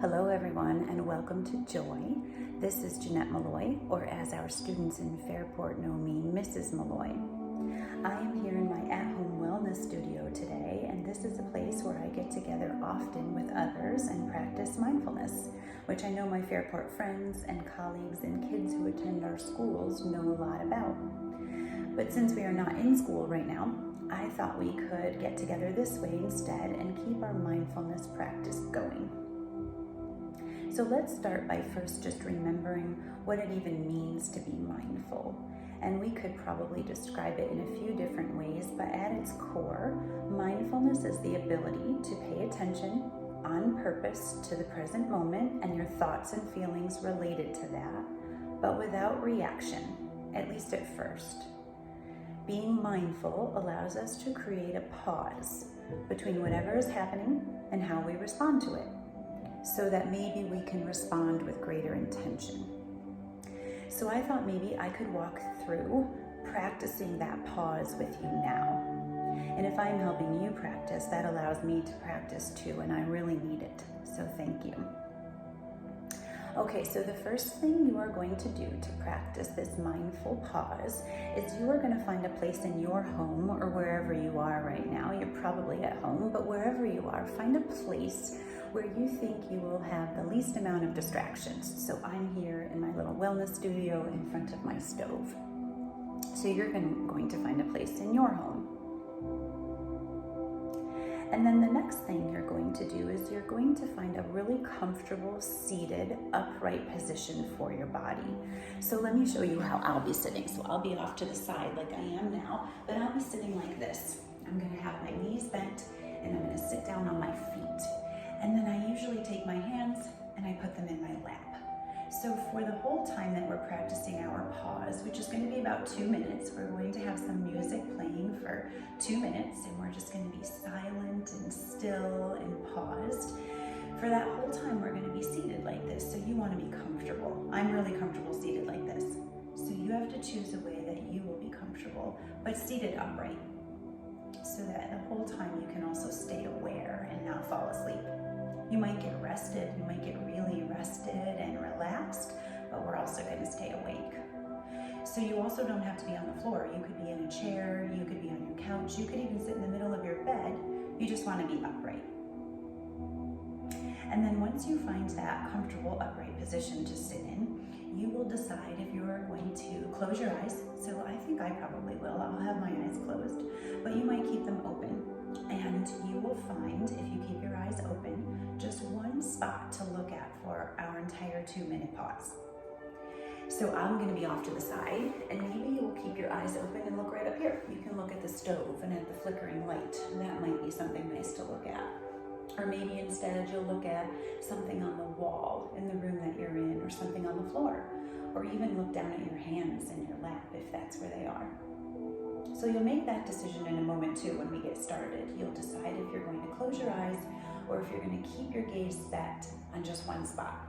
Hello everyone and welcome to Joy. This is Jeanette Malloy, or as our students in Fairport know me, Mrs. Malloy. I am here in my at-home wellness studio today, and this is a place where I get together often with others and practice mindfulness, which I know my Fairport friends and colleagues and kids who attend our schools know a lot about. But since we are not in school right now, I thought we could get together this way instead and keep our mindfulness practice going. So let's start by first just remembering what it even means to be mindful. And we could probably describe it in a few different ways, but at its core, mindfulness is the ability to pay attention on purpose to the present moment and your thoughts and feelings related to that, but without reaction, at least at first. Being mindful allows us to create a pause between whatever is happening and how we respond to it, so that maybe we can respond with greater intention. So I thought maybe I could walk through practicing that pause with you now. And if I'm helping you practice, that allows me to practice too, and I really need it. So thank you. Okay, so the first thing you are going to do to practice this mindful pause is you are going to find a place in your home or wherever you are right now. You're probably at home, but wherever you are, find a place where you think you will have the least amount of distractions. So I'm here in my little wellness studio in front of my stove. So you're going to find a place in your home. And then the next thing you're going to do is you're going to find a really comfortable, seated, upright position for your body. So let me show you how I'll be sitting. So I'll be off to the side like I am now, but I'll be sitting like this. I'm gonna have my knees bent and I'm gonna sit down on my feet. And then I usually take my hands and I put them in my lap. So for the whole time that we're practicing our pause, which is going to be about 2 minutes, we're going to have some music playing for 2 minutes, and we're just going to be silent and still and paused. For that whole time, we're going to be seated like this, so you want to be comfortable. I'm really comfortable seated like this. So you have to choose a way that you will be comfortable, but seated upright, so that the whole time you can also stay aware and not fall asleep. You might get rested, you might get really rested and relaxed, but we're also going to stay awake. So you also don't have to be on the floor. You could be in a chair, you could be on your couch, you could even sit in the middle of your bed. You just want to be upright. And then once you find that comfortable upright position to sit in, you will decide if you are going to close your eyes. So I think I probably will. I'll have my eyes closed, but you might keep them open. And you will find, if you keep your eyes open, just one spot to look at for our entire 2-minute pause. So I'm going to be off to the side, and maybe you will keep your eyes open and look right up here. You can look at the stove and at the flickering light. That might be something nice to look at. Or maybe instead you'll look at something on the wall in the room that you're in, or something on the floor, or even look down at your hands in your lap if that's where they are. So you'll make that decision in a moment too when we get started. You'll decide if you're going to close your eyes or if you're going to keep your gaze set on just one spot.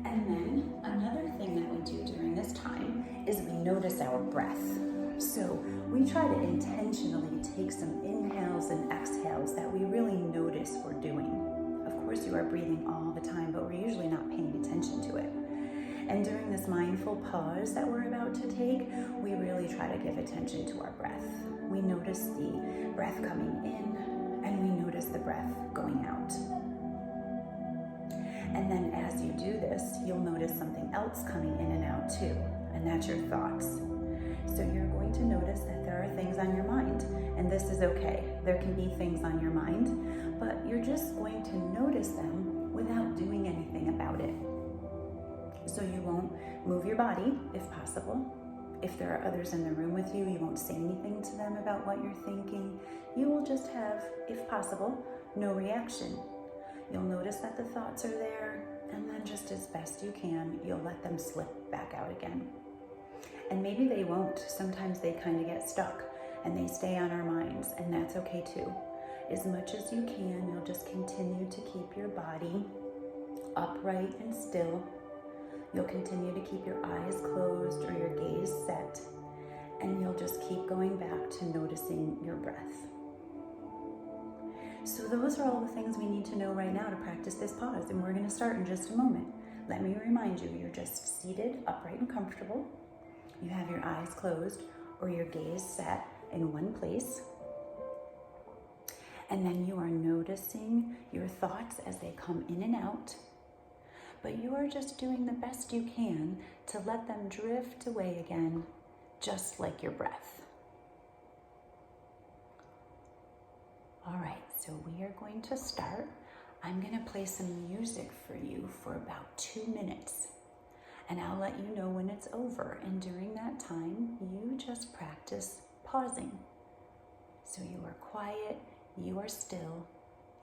And then another thing that we do during this time is we notice our breath. So we try to intentionally take some inhales and exhales that we really notice we're doing. Of course, you are breathing all the time, but we're usually not paying attention to it. And during this mindful pause that we're about to take, we really try to give attention to our breath. We notice the breath coming in, and we notice the breath going out. And then as you do this, you'll notice something else coming in and out too, and that's your thoughts. So you're going to notice that there are things on your mind, and this is okay. There can be things on your mind, but you're just going to notice them without doing anything about it. So you won't move your body, if possible. If there are others in the room with you, you won't say anything to them about what you're thinking. You will just have, if possible, no reaction. You'll notice that the thoughts are there, and then just as best you can, you'll let them slip back out again. And maybe they won't. Sometimes they kind of get stuck, and they stay on our minds, and that's okay too. As much as you can, you'll just continue to keep your body upright and still. You'll continue to keep your eyes closed or your gaze set, and you'll just keep going back to noticing your breath. So those are all the things we need to know right now to practice this pause, and we're going to start in just a moment. Let me remind you, you're just seated, upright, and comfortable. You have your eyes closed or your gaze set in one place. And then you are noticing your thoughts as they come in and out, but you are just doing the best you can to let them drift away again, just like your breath. All right, so we are going to start. I'm going to play some music for you for about 2 minutes, and I'll let you know when it's over. And during that time, you just practice pausing. So you are quiet, you are still,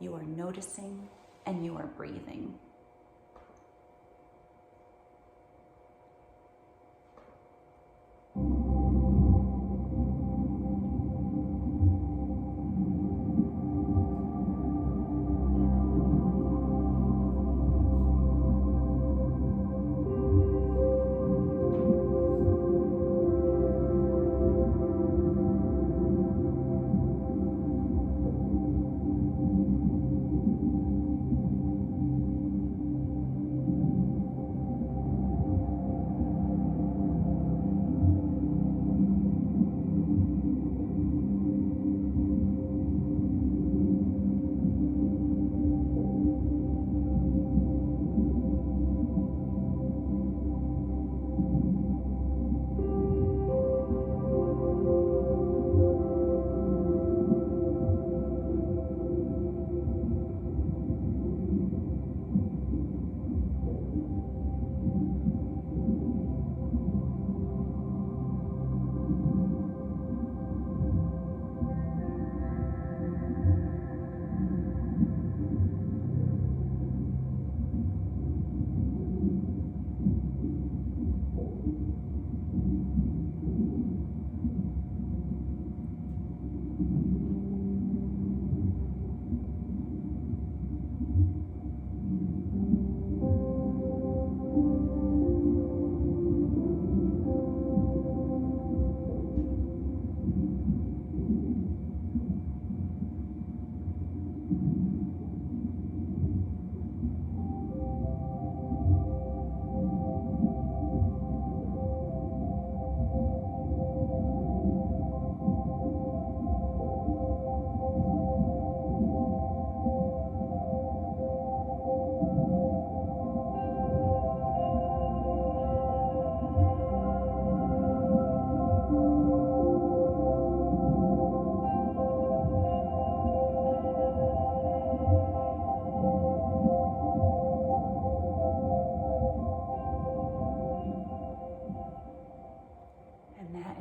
you are noticing, and you are breathing.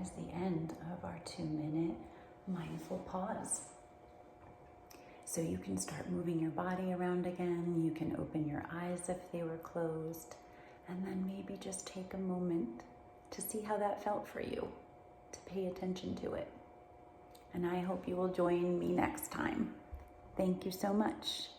Is the end of our 2-minute mindful pause. So you can start moving your body around again. You can open your eyes if they were closed, and then maybe just take a moment to see how that felt for you, to pay attention to it. And I hope you will join me next time. Thank you so much.